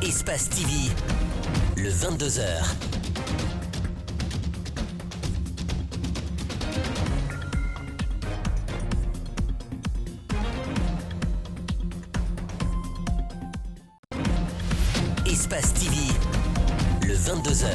Espace TV, le 22h. Espace TV, le 22h.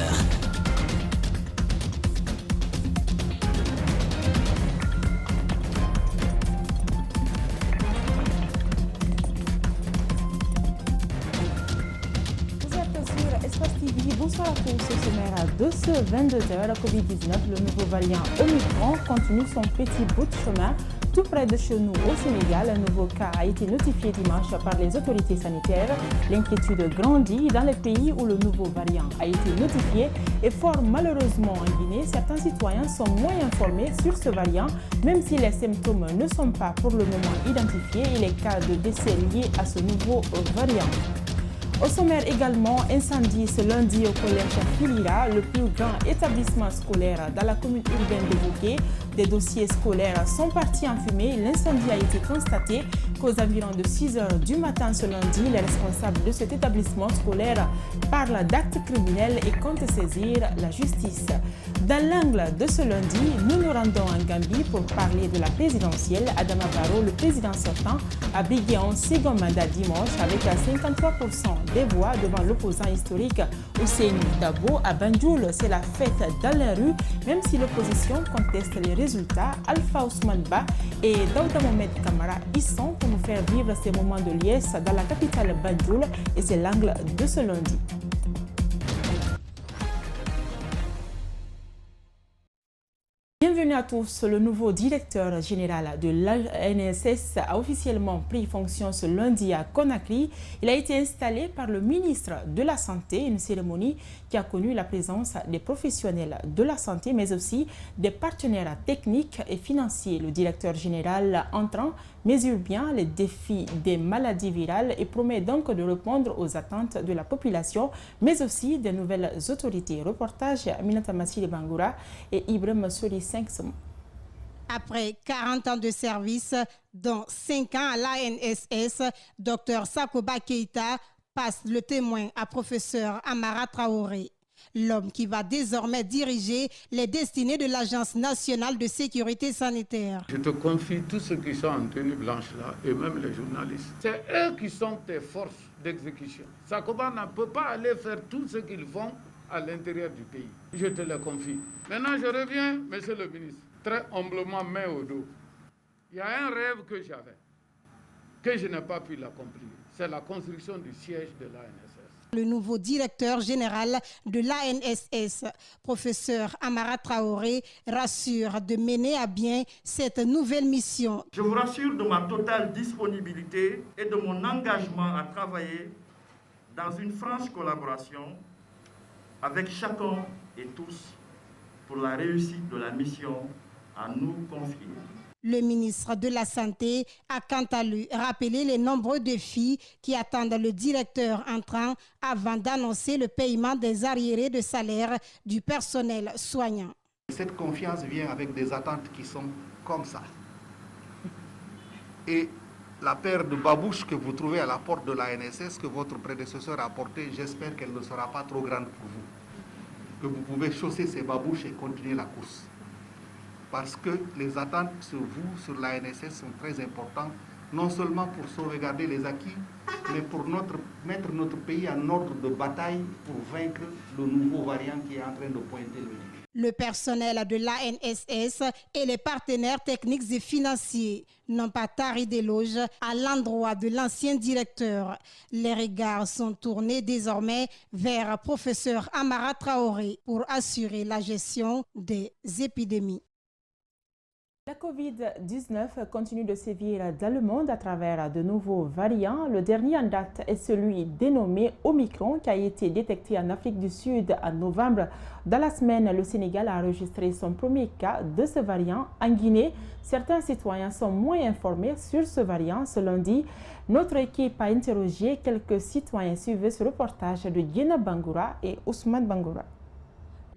Bonsoir à tous, ce sommaire de ce 22h, la Covid-19, le nouveau variant Omicron continue son petit bout de chemin tout près de chez nous au Sénégal. Un nouveau cas a été notifié dimanche par les autorités sanitaires. L'inquiétude grandit dans les pays où le nouveau variant a été notifié et fort malheureusement en Guinée, certains citoyens sont moins informés sur ce variant, même si les symptômes ne sont pas pour le moment identifiés et les cas de décès liés à ce nouveau variant. Au sommaire également, incendie ce lundi au collège Filira, le plus grand établissement scolaire dans la commune urbaine de Bouquet. Des dossiers scolaires sont partis en fumée. L'incendie a été constaté qu'aux environs de 6 h du matin ce lundi, les responsables de cet établissement scolaire parlent d'actes criminels et comptent saisir la justice. Dans l'angle de ce lundi, nous nous rendons en Gambie pour parler de la présidentielle. Adama Barrow, le président sortant, a brigué un second mandat dimanche avec 53% des voix devant l'opposant historique Ousseynou Dabo à Banjul. C'est la fête dans la rue, même si l'opposition conteste les résultats. Alpha Ousmane Ba et Daouda Mohamed Kamara y sont pour nous faire vivre ces moments de liesse dans la capitale Banjul et c'est l'angle de ce lundi. Bienvenue à tous. Le nouveau directeur général de l'ANSS a officiellement pris fonction ce lundi à Conakry. Il a été installé par le ministre de la Santé, une cérémonie qui a connu la présence des professionnels de la santé, mais aussi des partenaires techniques et financiers. Le directeur général entrant mesure bien les défis des maladies virales et promet donc de répondre aux attentes de la population, mais aussi des nouvelles autorités. Reportage Aminata Massili Bangoura et Ibrahim Souri 5. Après 40 ans de service, dont 5 ans à l'ANSS, Dr Sakoba Keïta passe le témoin à professeur Amara Traoré. L'homme qui va désormais diriger les destinées de l'Agence nationale de sécurité sanitaire. Je te confie tous ceux qui sont en tenue blanche là, et même les journalistes. C'est eux qui sont tes forces d'exécution. Sakoba ne peut pas aller faire tout ce qu'ils font à l'intérieur du pays. Je te le confie. Maintenant, je reviens, monsieur le ministre, très humblement, main au dos. Il y a un rêve que j'avais, que je n'ai pas pu l'accomplir. C'est la construction du siège de l'ANSS. Le nouveau directeur général de l'ANSS, professeur Amara Traoré, rassure de mener à bien cette nouvelle mission. Je vous rassure de ma totale disponibilité et de mon engagement à travailler dans une franche collaboration avec chacun et tous pour la réussite de la mission à nous confier. Le ministre de la Santé a quant à lui rappelé les nombreux défis qui attendent le directeur entrant avant d'annoncer le paiement des arriérés de salaire du personnel soignant. Cette confiance vient avec des attentes qui sont comme ça. Et la paire de babouches que vous trouvez à la porte de l'ANSS que votre prédécesseur a portée, j'espère qu'elle ne sera pas trop grande pour vous. Que vous pouvez chausser ces babouches et continuer la course. Parce que les attentes sur vous, sur l'ANSS, sont très importantes, non seulement pour sauvegarder les acquis, mais pour mettre notre pays en ordre de bataille pour vaincre le nouveau variant qui est en train de pointer le nez. Le personnel de l'ANSS et les partenaires techniques et financiers n'ont pas tari d'éloges à l'endroit de l'ancien directeur. Les regards sont tournés désormais vers professeur Amara Traoré pour assurer la gestion des épidémies. La Covid-19 continue de sévir dans le monde à travers de nouveaux variants. Le dernier en date est celui dénommé Omicron qui a été détecté en Afrique du Sud en novembre. Dans la semaine, le Sénégal a enregistré son premier cas de ce variant. En Guinée, certains citoyens sont moins informés sur ce variant. Ce lundi, notre équipe a interrogé quelques citoyens. Suivez ce reportage de Guéna Bangoura et Ousmane Bangoura.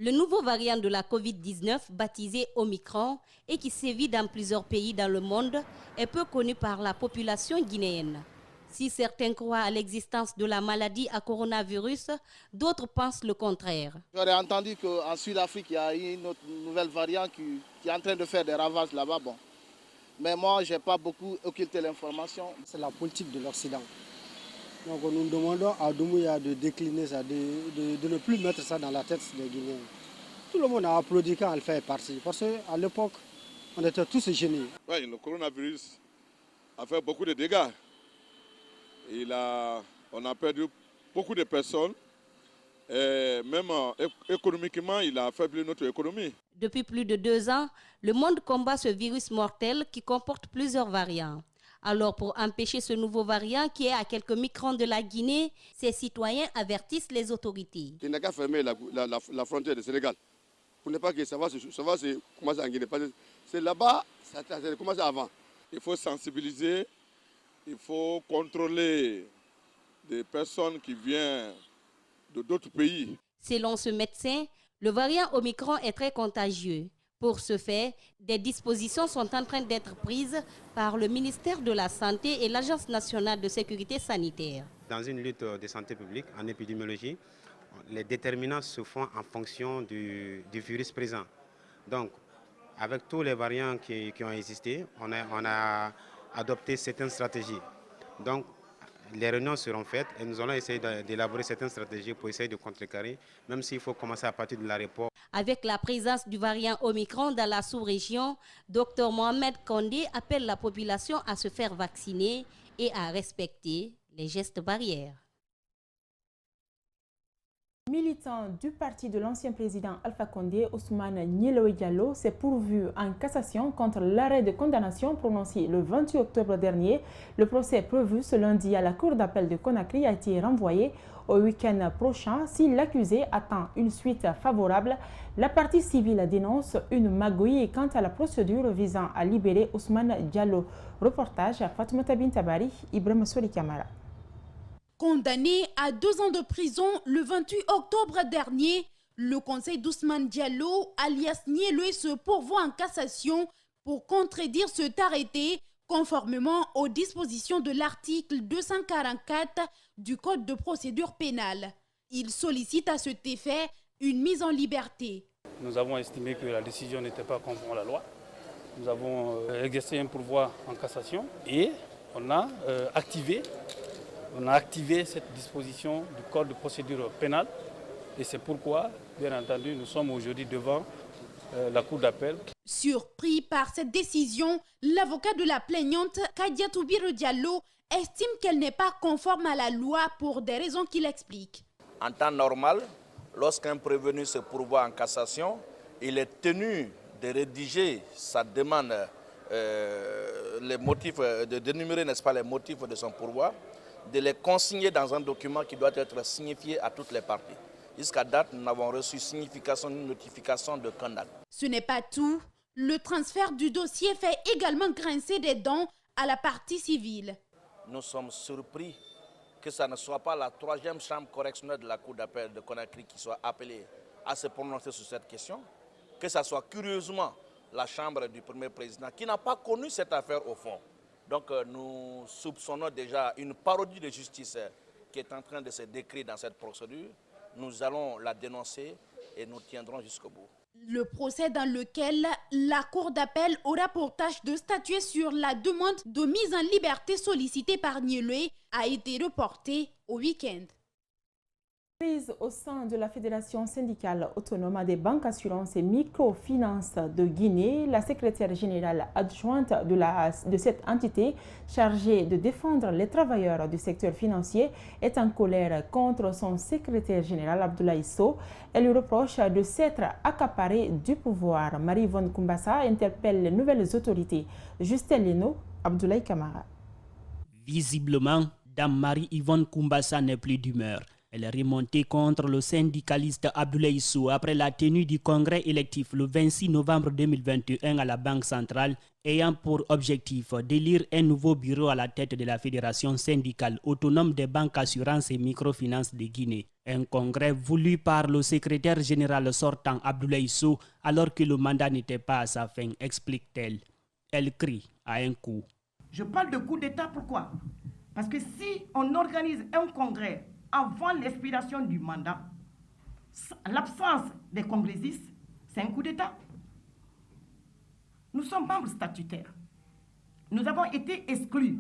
Le nouveau variant de la Covid-19, baptisé Omicron et qui sévit dans plusieurs pays dans le monde, est peu connu par la population guinéenne. Si certains croient à l'existence de la maladie à coronavirus, d'autres pensent le contraire. J'aurais entendu qu'en Sud-Afrique, il y a une autre nouvelle variante qui est en train de faire des ravages là-bas. Bon. Mais moi, je n'ai pas beaucoup occulté l'information. C'est la politique de l'Occident. Donc nous demandons à Doumbouya de décliner ça, de ne plus mettre ça dans la tête des Guinéens. Tout le monde a applaudi quand elle fait partie, parce qu'à l'époque, on était tous génies. Oui, le coronavirus a fait beaucoup de dégâts. On a perdu beaucoup de personnes. Et même économiquement, il a affaibli notre économie. Depuis plus de 2 ans, le monde combat ce virus mortel qui comporte plusieurs variants. Alors pour empêcher ce nouveau variant qui est à quelques microns de la Guinée, ses citoyens avertissent les autorités. Il n'a qu'à fermer la frontière du Sénégal. Pour ne pas que ça va commencer en Guinée. C'est là-bas, ça a commencé avant. Il faut sensibiliser, il faut contrôler des personnes qui viennent d'autres pays. Selon ce médecin, le variant Omicron est très contagieux. Pour ce faire, des dispositions sont en train d'être prises par le ministère de la Santé et l'Agence nationale de sécurité sanitaire. Dans une lutte de santé publique, en épidémiologie, les déterminants se font en fonction du virus présent. Donc, avec tous les variants qui ont existé, on a adopté certaines stratégies. Donc, les réunions seront faites et nous allons essayer d'élaborer certaines stratégies pour essayer de contrecarrer, même s'il faut commencer à partir de l'aéroport. Avec la présence du variant Omicron dans la sous-région, Dr Mohamed Kondé appelle la population à se faire vacciner et à respecter les gestes barrières. Militant du parti de l'ancien président Alpha Condé, Ousmane Nyeloe Diallo s'est pourvu en cassation contre l'arrêt de condamnation prononcé le 28 octobre dernier. Le procès prévu ce lundi à la cour d'appel de Conakry a été renvoyé au week-end prochain. Si l'accusé attend une suite favorable, la partie civile dénonce une magouille quant à la procédure visant à libérer Ousmane Diallo. Reportage à Fatoumata Bintabari, Ibrahim Soli Kamara. Condamné à 2 ans de prison le 28 octobre dernier, le conseil d'Ousmane Diallo, alias Nyeloe, se pourvoit en cassation pour contredire cet arrêté conformément aux dispositions de l'article 244 du Code de procédure pénale. Il sollicite à cet effet une mise en liberté. Nous avons estimé que la décision n'était pas conforme à la loi. Nous avons exercé un pourvoi en cassation et on a activé cette disposition du Code de procédure pénale et c'est pourquoi, bien entendu, nous sommes aujourd'hui devant la cour d'appel. Surpris par cette décision, l'avocat de la plaignante, Kadiatou Biro Diallo, estime qu'elle n'est pas conforme à la loi pour des raisons qu'il explique. En temps normal, lorsqu'un prévenu se pourvoit en cassation, il est tenu de rédiger sa demande, les motifs, de d'énumérer, n'est-ce pas, les motifs de son pourvoi, de les consigner dans un document qui doit être signifié à toutes les parties. Jusqu'à date, nous n'avons reçu signification ni notification de candidat. Ce n'est pas tout. Le transfert du dossier fait également grincer des dents à la partie civile. Nous sommes surpris que ce ne soit pas la 3e chambre correctionnelle de la Cour d'appel de Conakry qui soit appelée à se prononcer sur cette question, que ce soit curieusement la chambre du premier président qui n'a pas connu cette affaire au fond. Donc nous soupçonnons déjà une parodie de justice qui est en train de se décrire dans cette procédure. Nous allons la dénoncer et nous tiendrons jusqu'au bout. Le procès dans lequel la Cour d'appel aura pour tâche de statuer sur la demande de mise en liberté sollicitée par Nyeloe a été reporté au week-end. Prise au sein de la Fédération syndicale autonome des banques assurances et microfinances de Guinée, la secrétaire générale adjointe de cette entité chargée de défendre les travailleurs du secteur financier est en colère contre son secrétaire général Abdoulaye Sow. Elle lui reproche de s'être accaparé du pouvoir. Marie-Yvonne Koumbassa interpelle les nouvelles autorités. Justin Leno, Abdoulaye Kamara. Visiblement, Dame Marie-Yvonne Koumbassa n'est plus d'humeur. Elle est remontée contre le syndicaliste Abdoulaye Sow après la tenue du congrès électif le 26 novembre 2021 à la Banque centrale, ayant pour objectif d'élire un nouveau bureau à la tête de la Fédération syndicale autonome des banques assurances et microfinances de Guinée. Un congrès voulu par le secrétaire général sortant Abdoulaye Sow alors que le mandat n'était pas à sa fin, explique-t-elle. Elle crie à un coup. Je parle de coup d'État, pourquoi? Parce que si on organise un congrès avant l'expiration du mandat, l'absence des congressistes, c'est un coup d'État. Nous sommes membres statutaires. Nous avons été exclus.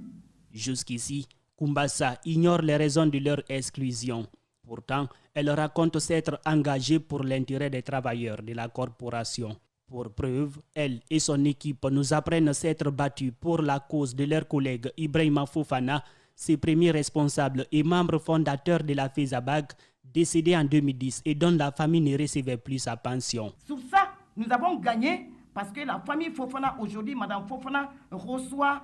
Jusqu'ici, Kumbasa ignore les raisons de leur exclusion. Pourtant, elle raconte s'être engagée pour l'intérêt des travailleurs de la corporation. Pour preuve, elle et son équipe nous apprennent s'être battus pour la cause de leur collègue Ibrahima Fofana, ses premiers responsables et membres fondateurs de la FESABAG, décédé en 2010 et dont la famille ne recevait plus sa pension. Sur ça, nous avons gagné parce que la famille Fofana, aujourd'hui, Madame Fofana reçoit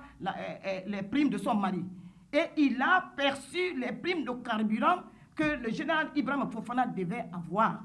les primes de son mari. Et il a perçu les primes de carburant que le général Ibrahima Fofana devait avoir.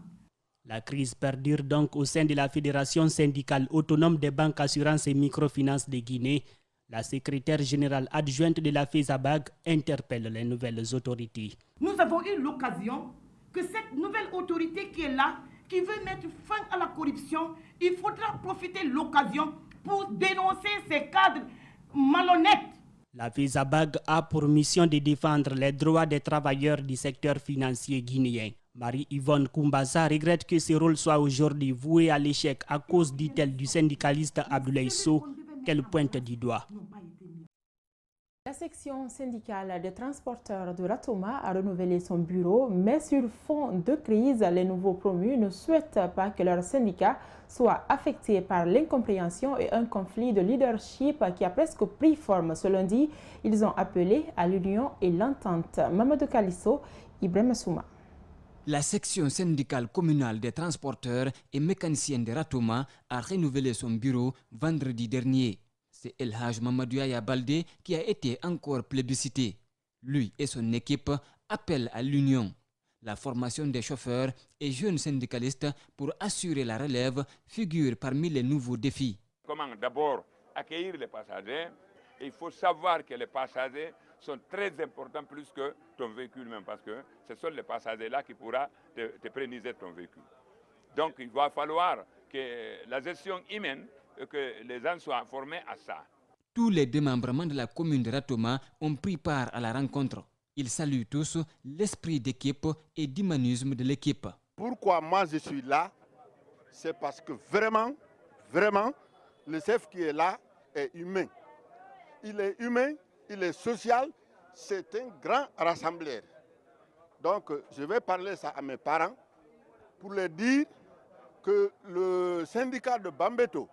La crise perdure donc au sein de la Fédération syndicale autonome des banques, assurances et microfinances de Guinée. La secrétaire générale adjointe de la FESABAG interpelle les nouvelles autorités. Nous avons eu l'occasion que cette nouvelle autorité qui est là, qui veut mettre fin à la corruption, il faudra profiter de l'occasion pour dénoncer ces cadres malhonnêtes. La FESABAG a pour mission de défendre les droits des travailleurs du secteur financier guinéen. Marie-Yvonne Kumbasa regrette que ce rôle soit aujourd'hui voué à l'échec à cause, dit-elle, du syndicaliste Abdoulaye Sow, qu'elle pointe du doigt. La section syndicale des transporteurs de Ratoma a renouvelé son bureau, mais sur fond de crise, les nouveaux promus ne souhaitent pas que leur syndicat soit affecté par l'incompréhension et un conflit de leadership qui a presque pris forme ce lundi. Ils ont appelé à l'union et l'entente. Mamadou Kalisso, Ibrahim Souma. La section syndicale communale des transporteurs et mécaniciens de Ratoma a renouvelé son bureau vendredi dernier. C'est El Haj Mamadou Yaya Baldé qui a été encore plébiscité. Lui et son équipe appellent à l'union. La formation des chauffeurs et jeunes syndicalistes pour assurer la relève figure parmi les nouveaux défis. Comment d'abord accueillir les passagers? Il faut savoir que les passagers sont très importants plus que ton véhicule même, parce que ce sont les passagers-là qui pourront te préniser ton véhicule. Donc il va falloir que la gestion humaine, que les gens soient informés à ça. Tous les démembrements de la commune de Ratoma ont pris part à la rencontre. Ils saluent tous l'esprit d'équipe et d'humanisme de l'équipe. Pourquoi moi je suis là? C'est parce que vraiment, le chef qui est là est humain. Il est humain, il est social, c'est un grand rassembleur. Donc je vais parler ça à mes parents pour leur dire que le syndicat de Bambeto,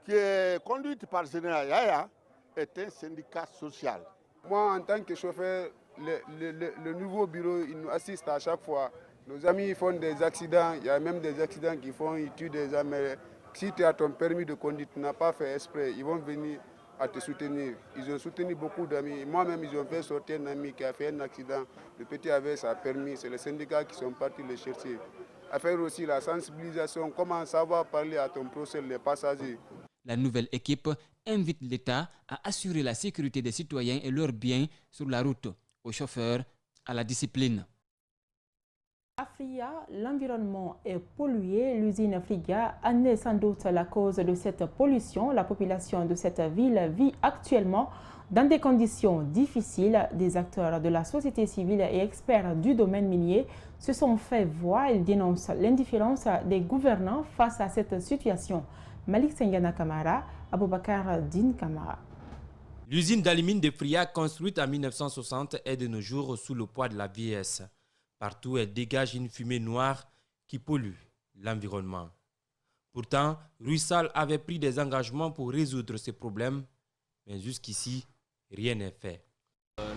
qui est conduit par Général Yaya, est un syndicat social. Moi, en tant que chauffeur, le nouveau bureau, il nous assiste à chaque fois. Nos amis font des accidents, il y a même des accidents qui font, ils tuent des gens. Mais si tu as ton permis de conduite, tu n'as pas fait exprès, ils vont venir à te soutenir. Ils ont soutenu beaucoup d'amis. Moi-même, ils ont fait sortir un ami qui a fait un accident. Le petit avait sa permis, c'est les syndicats qui sont partis le chercher. À faire aussi la sensibilisation, comment savoir parler à ton procès, les passagers. La nouvelle équipe invite l'État à assurer la sécurité des citoyens et leurs biens sur la route, aux chauffeurs, à la discipline. À Fria, l'environnement est pollué. L'usine Friga en est sans doute la cause de cette pollution. La population de cette ville vit actuellement dans des conditions difficiles. Des acteurs de la société civile et experts du domaine minier se sont fait voir. Ils dénoncent l'indifférence des gouvernants face à cette situation. Malik Sengana Kamara, Aboubakar Din Kamara. L'usine d'alumine de Fria, construite en 1960, est de nos jours sous le poids de la vieillesse. Partout, elle dégage une fumée noire qui pollue l'environnement. Pourtant, Ruissal avait pris des engagements pour résoudre ces problèmes, mais jusqu'ici, rien n'est fait.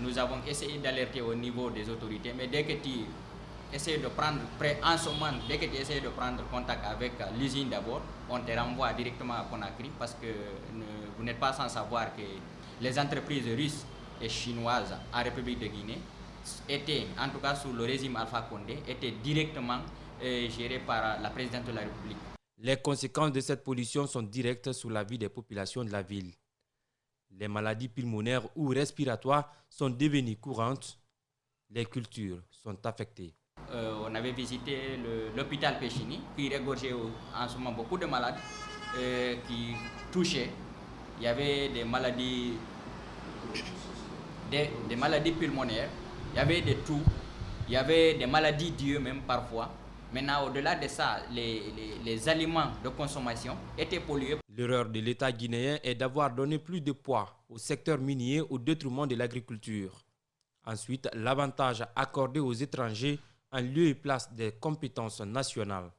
Nous avons essayé d'alerter au niveau des autorités, mais dès que tu essaies de prendre, en ce moment, dès que tu essaies de prendre contact avec l'usine d'abord, on te renvoie directement à Conakry parce que vous n'êtes pas sans savoir que les entreprises russes et chinoises en République de Guinée étaient, en tout cas sous le régime Alpha Condé, étaient directement gérées par la présidente de la République. Les conséquences de cette pollution sont directes sur la vie des populations de la ville. Les maladies pulmonaires ou respiratoires sont devenues courantes. Les cultures sont affectées. On avait visité l'hôpital Péchini, qui regorgeait en ce moment beaucoup de malades qui touchaient. Il y avait des maladies des maladies pulmonaires, il y avait des toux, il y avait des maladies d'yeux même parfois. Maintenant, au-delà de ça, les aliments de consommation étaient pollués. L'erreur de l'État guinéen est d'avoir donné plus de poids au secteur minier au détriment de l'agriculture. Ensuite, l'avantage accordé aux étrangers en lieu et place des compétences nationales.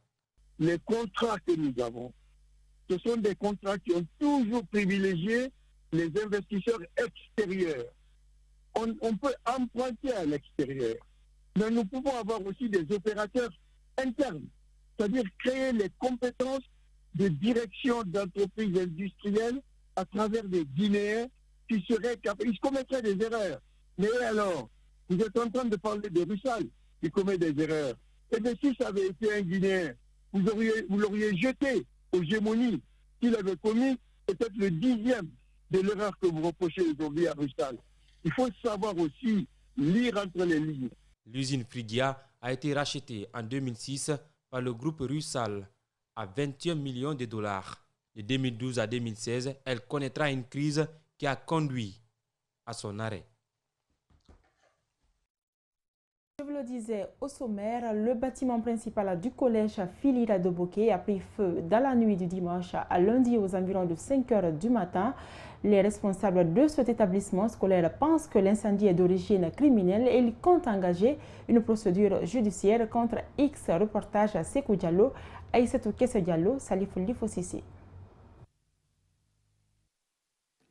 Les contrats que nous avons, ce sont des contrats qui ont toujours privilégié les investisseurs extérieurs. On peut emprunter à l'extérieur, mais nous pouvons avoir aussi des opérateurs internes, c'est-à-dire créer les compétences de direction d'entreprises industrielles à travers des Guinéens qui seraient capables. Ils commettraient des erreurs. Mais alors, vous êtes en train de parler de Russell qui commet des erreurs. Et bien si ça avait été un Guinéen, vous l'auriez jeté aux gémonies qu'il avait commis peut-être le 10e de l'erreur que vous reprochez aujourd'hui à Russell. Il faut savoir aussi lire entre les lignes. L'usine Frigia a été rachetée en 2006 par le groupe Russell à 21 millions de dollars. De 2012 à 2016, elle connaîtra une crise qui a conduit à son arrêt. Je vous le disais au sommaire, le bâtiment principal du collège Philira de Bokeh a pris feu dans la nuit du dimanche à lundi aux environs de 5 h du matin. Les responsables de cet établissement scolaire pensent que l'incendie est d'origine criminelle et ils comptent engager une procédure judiciaire contre X. Reportage à Sekou Diallo, Aïssatou Kesse Diallo, Salifou Lifosisi.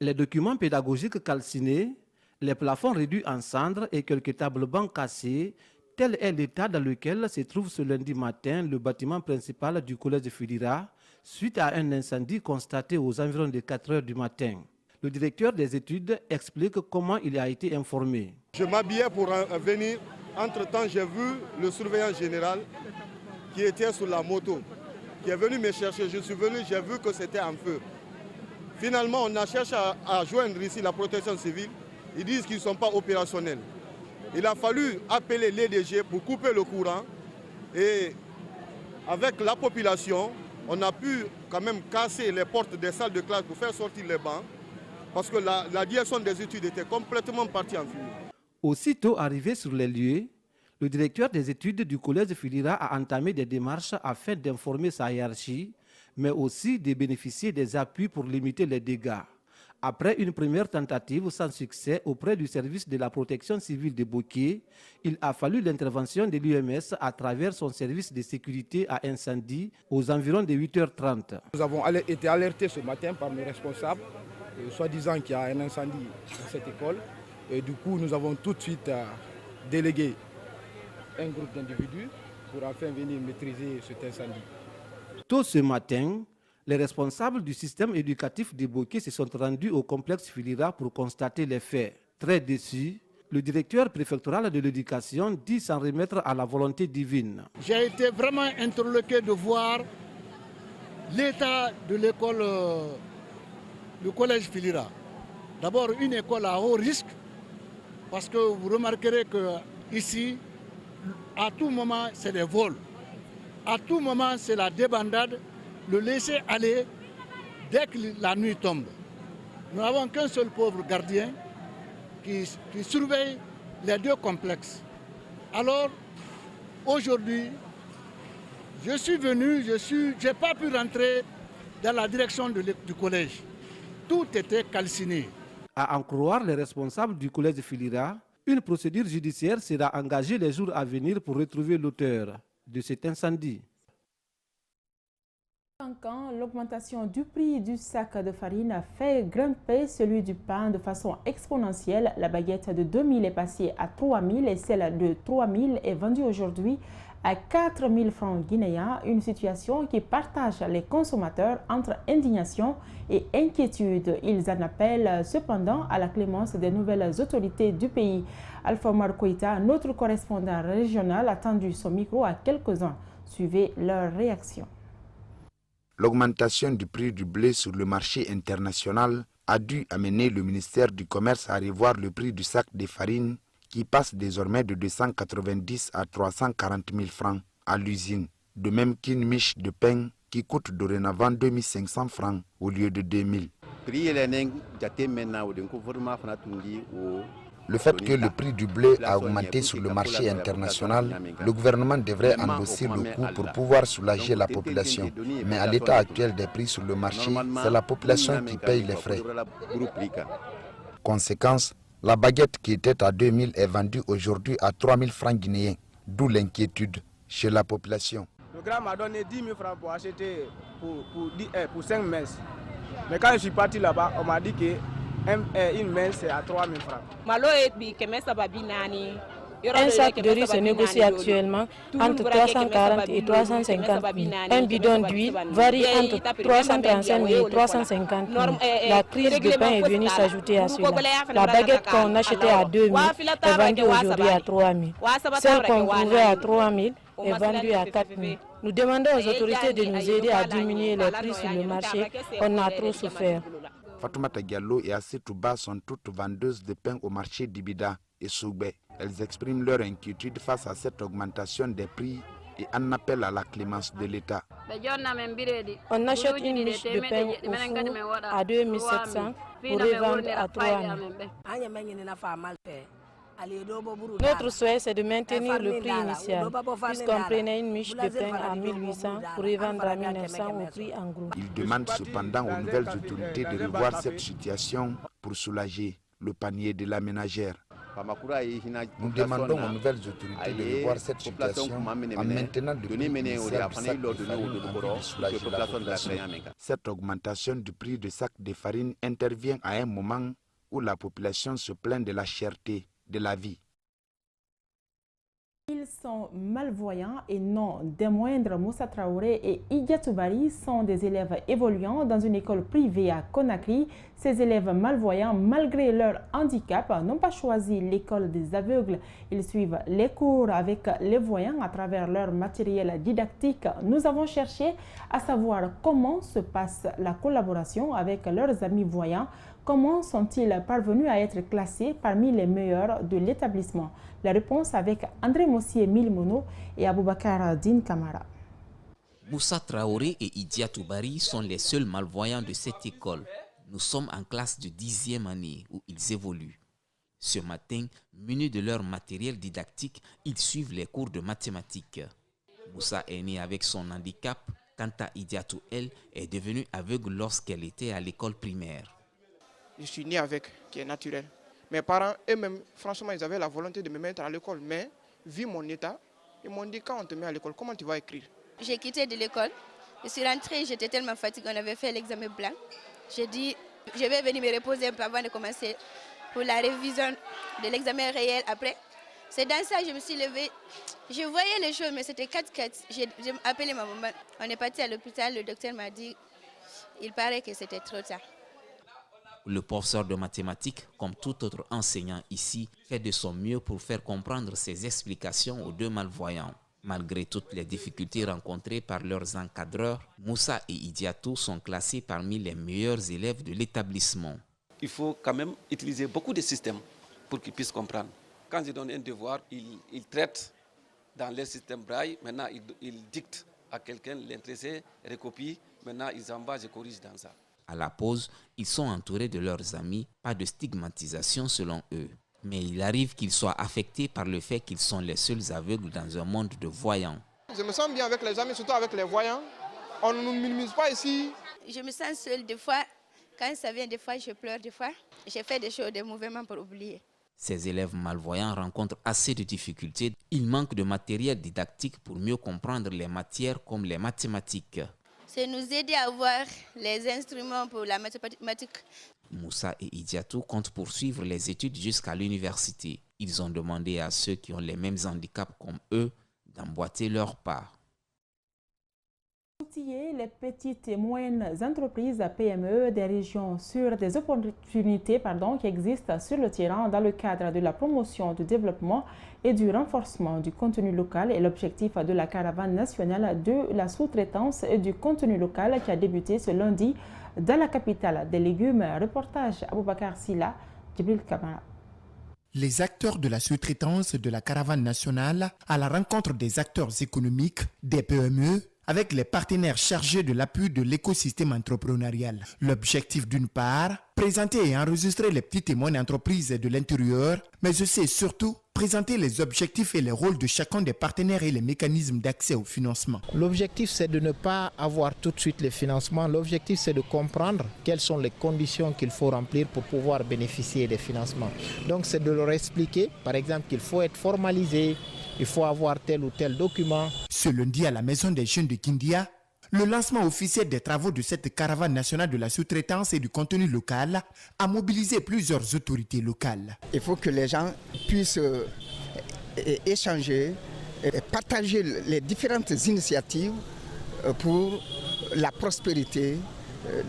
Les documents pédagogiques calcinés, les plafonds réduits en cendres et quelques tables bancs cassées, tel est l'état dans lequel se trouve ce lundi matin le bâtiment principal du collège de Philira suite à un incendie constaté aux environs de 4 h du matin. Le directeur des études explique comment il a été informé. Je m'habillais pour venir. Entre-temps, j'ai vu le surveillant général qui était sur la moto, qui est venu me chercher. Je suis venu, j'ai vu que c'était en feu. Finalement, on a cherché à joindre ici la protection civile. Ils disent qu'ils ne sont pas opérationnels. Il a fallu appeler l'EDG pour couper le courant. Et avec la population, on a pu quand même casser les portes des salles de classe pour faire sortir les bancs. Parce que la direction des études était complètement partie en fumée. Aussitôt arrivé sur les lieux, le directeur des études du collège de Philira a entamé des démarches afin d'informer sa hiérarchie, mais aussi de bénéficier des appuis pour limiter les dégâts. Après une première tentative sans succès auprès du service de la protection civile de Bokeh, il a fallu l'intervention de l'UMS à travers son service de sécurité à incendie aux environs de 8 h 30. Nous avons été alertés ce matin par nos responsables, soi-disant qu'il y a un incendie dans cette école. Et du coup, nous avons tout de suite délégué un groupe d'individus pour enfin venir maîtriser cet incendie. Tôt ce matin, les responsables du système éducatif de Bokeh se sont rendus au complexe Philira pour constater les faits. Très déçu, le directeur préfectoral de l'éducation dit s'en remettre à la volonté divine. J'ai été vraiment interloqué de voir l'état de l'école, le collège Philira. D'abord, une école à haut risque, parce que vous remarquerez qu'ici, à tout moment, c'est des vols. À tout moment, c'est la débandade, le laisser aller dès que la nuit tombe. Nous n'avons qu'un seul pauvre gardien qui surveille les deux complexes. Alors, aujourd'hui, je suis venu, je n'ai pas pu rentrer dans la direction du collège. Tout était calciné. À en croire les responsables du collège de Philira, une procédure judiciaire sera engagée les jours à venir pour retrouver l'auteur de cet incendie. L'augmentation du prix du sac de farine a fait grimper celui du pain de façon exponentielle. La baguette de 2 000 est passée à 3 000 et celle de 3 000 est vendue aujourd'hui à 4 000 francs guinéens. Une situation qui partage les consommateurs entre indignation et inquiétude. Ils en appellent cependant à la clémence des nouvelles autorités du pays. Alpha Omar Koïta, notre correspondant régional, a tendu son micro à quelques-uns. Suivez leur réaction. L'augmentation du prix du blé sur le marché international a dû amener le ministère du Commerce à revoir le prix du sac de farine qui passe désormais de 290 à 340 000 francs à l'usine. De même qu'une miche de pain qui coûte dorénavant 2500 francs au lieu de 2000. Le fait que le prix du blé a augmenté sur le marché international, le gouvernement devrait endosser le coût pour pouvoir soulager la population. Mais à l'état actuel des prix sur le marché, c'est la population qui paye les frais. Conséquence, la baguette qui était à 2000 est vendue aujourd'hui à 3000 francs guinéens, d'où l'inquiétude chez la population. Le grand m'a donné 10 000 francs pour acheter pour 5 messes. Mais quand je suis parti là-bas, on m'a dit qu'une messe c'est à 3 000 francs. Un sac de riz se négocie actuellement entre 340 et 350 000. Un bidon d'huile varie entre 335 000 et 350 000. La crise de pain est venue s'ajouter à cela. La baguette qu'on achetait à 2 000 est vendue aujourd'hui à 3 000. Celle qu'on trouvait à 3 000 est vendue à 4 000. Nous demandons aux autorités de nous aider à diminuer les prix sur le marché. On a trop souffert. Fatoumata Diallo et Assetou Ba sont toutes vendeuses de pain au marché d'Ibida et Sougbe. Elles expriment leur inquiétude face à cette augmentation des prix et en appellent à la clémence de l'État. On achète une miche de pain au four à 2 700 pour revendre à 3 000. Notre souhait, c'est de maintenir le prix initial, puisqu'on prenait une miche de pain à 1 800 pour revendre à 1 900 au prix en gros. Ils demandent cependant aux nouvelles autorités de revoir cette situation pour soulager le panier de la ménagère. Nous demandons aux nouvelles autorités de revoir cette situation en maintenant le prix initial du sac de farine pour soulager la population. Cette augmentation du prix du sac de farine intervient à un moment où la population se plaint de la cherté de la vie. Ils sont malvoyants et non des moindres. Moussa Traoré et Idiatou Bari sont des élèves évoluant dans une école privée à Conakry. Ces élèves malvoyants, malgré leur handicap, n'ont pas choisi l'école des aveugles. Ils suivent les cours avec les voyants à travers leur matériel didactique. Nous avons cherché à savoir comment se passe la collaboration avec leurs amis voyants. Comment sont-ils parvenus à être classés parmi les meilleurs de l'établissement? La réponse avec André Mossier Milimono et Aboubakar Din Kamara. Moussa Traoré et Idiatou Bari sont les seuls malvoyants de cette école. Nous sommes en classe de 10e année où ils évoluent. Ce matin, munis de leur matériel didactique, ils suivent les cours de mathématiques. Moussa est né avec son handicap, quant à Idiatou, elle, est devenue aveugle lorsqu'elle était à l'école primaire. Je suis né avec, qui est naturel. Mes parents eux-mêmes, franchement, ils avaient la volonté de me mettre à l'école, mais vu mon état, ils m'ont dit quand on te met à l'école, comment tu vas écrire? J'ai quitté de l'école, je suis rentrée, j'étais tellement fatiguée, on avait fait l'examen blanc. J'ai dit, je vais venir me reposer un peu avant de commencer pour la révision de l'examen réel après. C'est dans ça que je me suis levée. Je voyais les choses, mais c'était 4-4. J'ai appelé ma maman. On est parti à l'hôpital, le docteur m'a dit, il paraît que c'était trop tard. Le professeur de mathématiques, comme tout autre enseignant ici, fait de son mieux pour faire comprendre ses explications aux deux malvoyants. Malgré toutes les difficultés rencontrées par leurs encadreurs, Moussa et Idiatou sont classés parmi les meilleurs élèves de l'établissement. Il faut quand même utiliser beaucoup de systèmes pour qu'ils puissent comprendre. Quand ils donnent un devoir, ils traitent dans leur système braille. Maintenant, ils dictent à quelqu'un l'intéressé, recopie. Maintenant, ils envoient, je corrige dans ça. À la pause, ils sont entourés de leurs amis, pas de stigmatisation selon eux. Mais il arrive qu'ils soient affectés par le fait qu'ils sont les seuls aveugles dans un monde de voyants. Je me sens bien avec les amis, surtout avec les voyants. On ne nous minimise pas ici. Je me sens seule des fois. Quand ça vient, des fois, je pleure, des fois. J'ai fait des choses, des mouvements pour oublier. Ces élèves malvoyants rencontrent assez de difficultés. Ils manquent de matériel didactique pour mieux comprendre les matières comme les mathématiques. C'est nous aider à avoir les instruments pour la mathématique. Moussa et Idiatou comptent poursuivre les études jusqu'à l'université. Ils ont demandé à ceux qui ont les mêmes handicaps comme eux d'emboîter leur part. Outiller les petites et moyennes entreprises PME des régions sur des opportunités qui existent sur le terrain dans le cadre de la promotion du développement et du renforcement du contenu local est l'objectif de la caravane nationale de la sous-traitance et du contenu local qui a débuté ce lundi dans la capitale des légumes. Reportage Aboubakar Silla, Djibril Kamara. Les acteurs de la sous-traitance de la caravane nationale à la rencontre des acteurs économiques, des PME, avec les partenaires chargés de l'appui de l'écosystème entrepreneurial. L'objectif d'une part, présenter et enregistrer les petits témoins d'entreprises de l'intérieur, mais aussi et surtout présenter les objectifs et les rôles de chacun des partenaires et les mécanismes d'accès au financement. L'objectif, c'est de ne pas avoir tout de suite les financements. L'objectif, c'est de comprendre quelles sont les conditions qu'il faut remplir pour pouvoir bénéficier des financements. Donc, c'est de leur expliquer, par exemple, qu'il faut être formalisé, il faut avoir tel ou tel document. Ce lundi, à la Maison des Jeunes de Kindia, le lancement officiel des travaux de cette caravane nationale de la sous-traitance et du contenu local a mobilisé plusieurs autorités locales. Il faut que les gens puissent échanger et partager les différentes initiatives pour la prospérité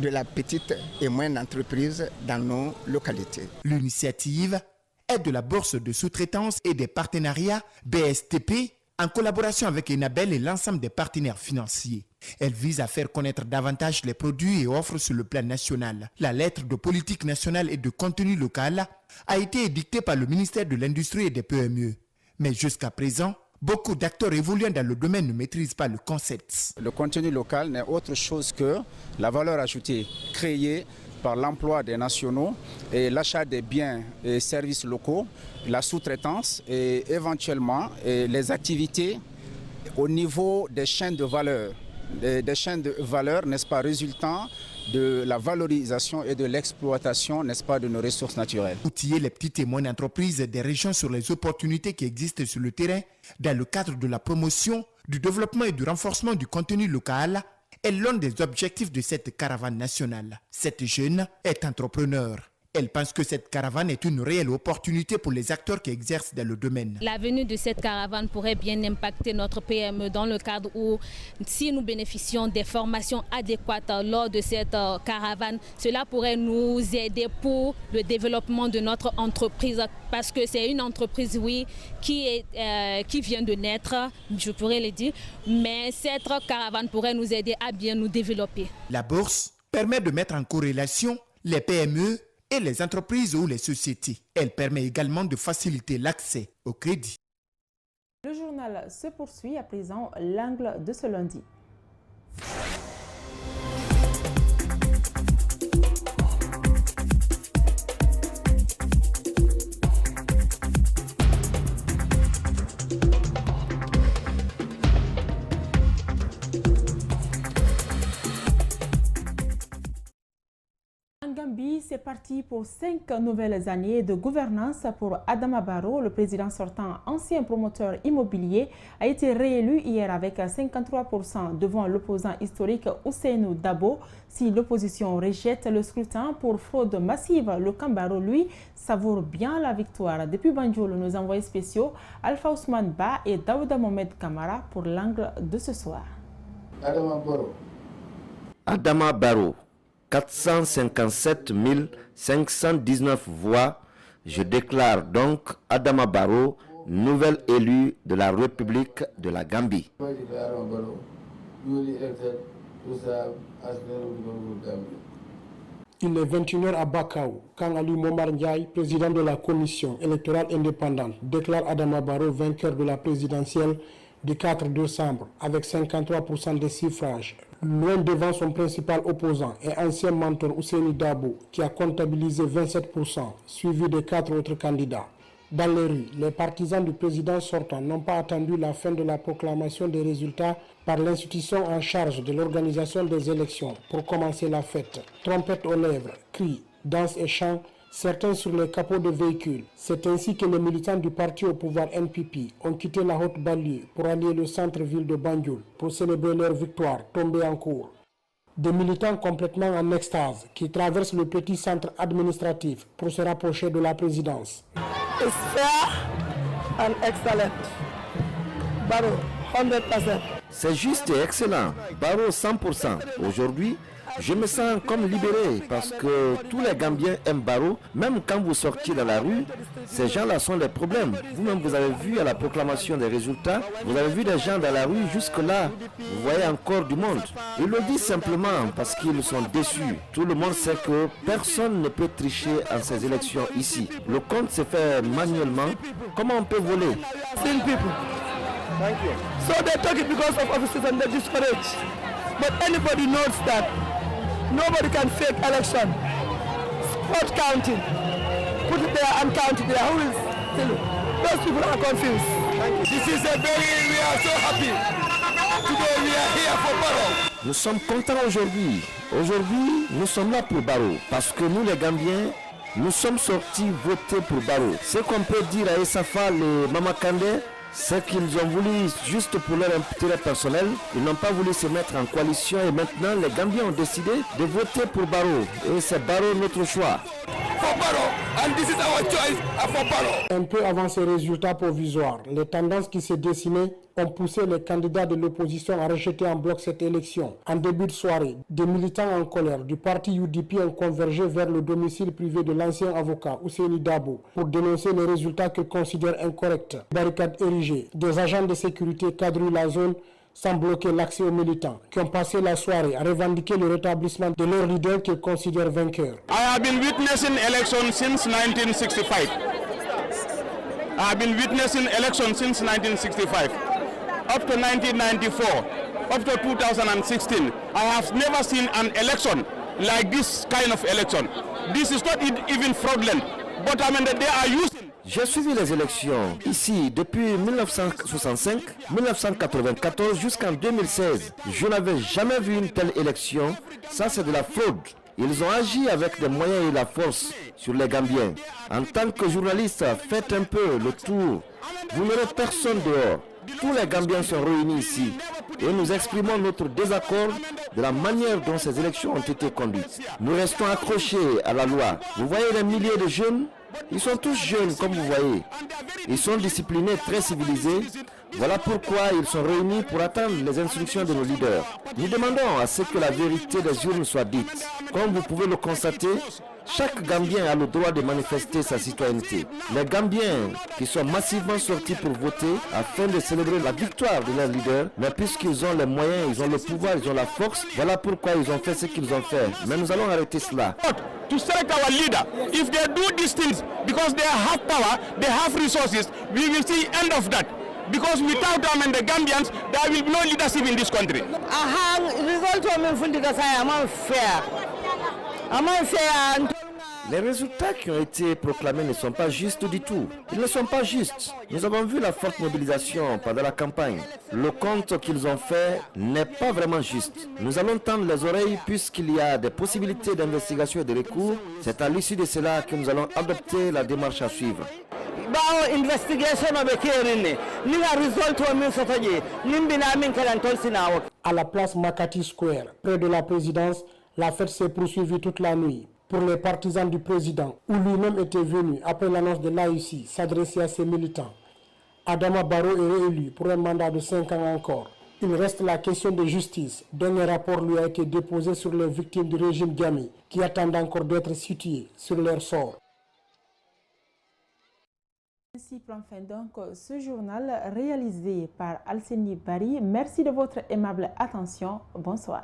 de la petite et moyenne entreprise dans nos localités. L'initiative est de la bourse de sous-traitance et des partenariats BSTP en collaboration avec Enabel et l'ensemble des partenaires financiers. Elle vise à faire connaître davantage les produits et offres sur le plan national. La lettre de politique nationale et de contenu local a été édictée par le ministère de l'Industrie et des PME. Mais jusqu'à présent, beaucoup d'acteurs évoluant dans le domaine ne maîtrisent pas le concept. Le contenu local n'est autre chose que la valeur ajoutée créée par l'emploi des nationaux et l'achat des biens et services locaux, la sous-traitance et éventuellement les activités au niveau des chaînes de valeur. Des chaînes de valeur, n'est-ce pas, résultant de la valorisation et de l'exploitation, n'est-ce pas, de nos ressources naturelles. Outiller les petits témoins d'entreprises des régions sur les opportunités qui existent sur le terrain dans le cadre de la promotion, du développement et du renforcement du contenu local est l'un des objectifs de cette caravane nationale. Cette jeune est entrepreneur. Elle pense que cette caravane est une réelle opportunité pour les acteurs qui exercent dans le domaine. La venue de cette caravane pourrait bien impacter notre PME dans le cadre où, si nous bénéficions des formations adéquates lors de cette caravane, cela pourrait nous aider pour le développement de notre entreprise, parce que c'est une entreprise, oui, qui vient de naître, je pourrais le dire, mais cette caravane pourrait nous aider à bien nous développer. La bourse permet de mettre en corrélation les PME et les entreprises ou les sociétés. Elle permet également de faciliter l'accès au crédit. Le journal se poursuit à présent, l'angle de ce lundi. C'est parti pour 5 nouvelles années de gouvernance pour Adama Barrow. Le président sortant, ancien promoteur immobilier, a été réélu hier avec 53% devant l'opposant historique Ousseynou Dabo. Si l'opposition rejette le scrutin pour fraude massive, le camp Barrow, lui, savoure bien la victoire. Depuis Banjul, nos envoyés spéciaux Alpha Ousmane Ba et Daouda Mohamed Kamara pour l'angle de ce soir. Adama Barrow. 457 519 voix. Je déclare donc Adama Barrow nouvel élu de la République de la Gambie. Il est 21h à Bakau, quand Ali Momar Ndiaye, président de la commission électorale indépendante, déclare Adama Barrow vainqueur de la présidentielle du 4 décembre avec 53% des suffrages. Loin devant son principal opposant et ancien mentor Ousseynou Dabo, qui a comptabilisé 27%, suivi de 4 autres candidats. Dans les rues, les partisans du président sortant n'ont pas attendu la fin de la proclamation des résultats par l'institution en charge de l'organisation des élections pour commencer la fête. Trompettes aux lèvres, cris, danses et chants, certains sur les capots de véhicules. C'est ainsi que les militants du parti au pouvoir NPP ont quitté la haute banlieue pour allier le centre-ville de Banjul pour célébrer leur victoire tombée en cours. Des militants complètement en extase qui traversent le petit centre administratif pour se rapprocher de la présidence. It's fair and excellent. Barrow, 100%. C'est juste et excellent. Barrow 100%. Aujourd'hui, je me sens comme libéré parce que tous les Gambiens aiment Barrow. Même quand vous sortiez dans la rue, ces gens-là sont les problèmes. Vous-même, vous avez vu à la proclamation des résultats, vous avez vu des gens dans la rue jusque-là. Vous voyez encore du monde. Ils le disent simplement parce qu'ils sont déçus. Tout le monde sait que personne ne peut tricher en ces élections ici. Le compte se fait manuellement. Comment on peut voler? Still people. Thank you. So they took it because of officers and they discouraged. But anybody knows that nobody can fake election. not counting. Put it there and count it there. Who will still? Those people are confused. This is we are so happy. Today we are here for Barrow. Nous sommes contents aujourd'hui. Aujourd'hui, nous sommes là pour Barrow. Parce que nous, les Gambiens, nous sommes sortis voter pour Barrow. Ce qu'on peut dire à Essafa, les Mamakandé, c'est qu'ils ont voulu, juste pour leur intérêt personnel, ils n'ont pas voulu se mettre en coalition et maintenant les Gambiens ont décidé de voter pour Barrow. Et c'est Barrow notre choix. Un peu avant ces résultats provisoires, les tendances qui se dessinaient ont poussé les candidats de l'opposition à rejeter en bloc cette élection. En début de soirée, des militants en colère du parti UDP ont convergé vers le domicile privé de l'ancien avocat Ousseini Dabo pour dénoncer les résultats qu'ils considèrent incorrects. Barricades érigées, des agents de sécurité quadrillent la zone sans bloquer l'accès aux militants qui ont passé la soirée à revendiquer le rétablissement de leur leader qu'ils considèrent vainqueur. I have been witnessing elections since 1965. I have been witnessing elections since 1965. Up to 1994, up to 2016, I have never seen an election like this kind of election. This is not even fraudulent, but I mean that they are using. J'ai suivi les élections ici depuis 1965, 1994 jusqu'en 2016. Je n'avais jamais vu une telle élection. Ça, c'est de la fraude. Ils ont agi avec des moyens et la force sur les Gambiens. En tant que journaliste, faites un peu le tour. Vous n'aurez personne dehors. Tous les Gambiens sont réunis ici et nous exprimons notre désaccord de la manière dont ces élections ont été conduites. Nous restons accrochés à la loi. Vous voyez les milliers de jeunes? Ils sont tous jeunes comme vous voyez. Ils sont disciplinés, très civilisés. Voilà pourquoi ils sont réunis pour attendre les instructions de nos leaders. Nous demandons à ce que la vérité des urnes soit dite. Comme vous pouvez le constater, chaque Gambien a le droit de manifester sa citoyenneté. Les Gambiens qui sont massivement sortis pour voter afin de célébrer la victoire de leur leader, mais puisqu'ils ont les moyens, ils ont le pouvoir, ils ont la force, voilà pourquoi ils ont fait ce qu'ils ont fait. Mais nous allons arrêter cela. To select our leader, if they do these things because they have power, they have resources, we will see end of that. Because without them and the Gambians, there will be no leadership in this country. Les résultats qui ont été proclamés ne sont pas justes du tout. Ils ne sont pas justes. Nous avons vu la forte mobilisation pendant la campagne. Le compte qu'ils ont fait n'est pas vraiment juste. Nous allons tendre les oreilles puisqu'il y a des possibilités d'investigation et de recours. C'est à l'issue de cela que nous allons adopter la démarche à suivre. À la place Makati Square, près de la présidence, la fête s'est poursuivie toute la nuit. Pour les partisans du président, où lui-même était venu après l'annonce de l'AIC s'adresser à ses militants. Adama Barrow est réélu pour un mandat de 5 ans encore. Il reste la question de justice, dont un rapport lui a été déposé sur les victimes du régime Gami, qui attendent encore d'être situées sur leur sort. Ainsi prend fin donc ce journal réalisé par Alseni Bari. Merci de votre aimable attention. Bonsoir.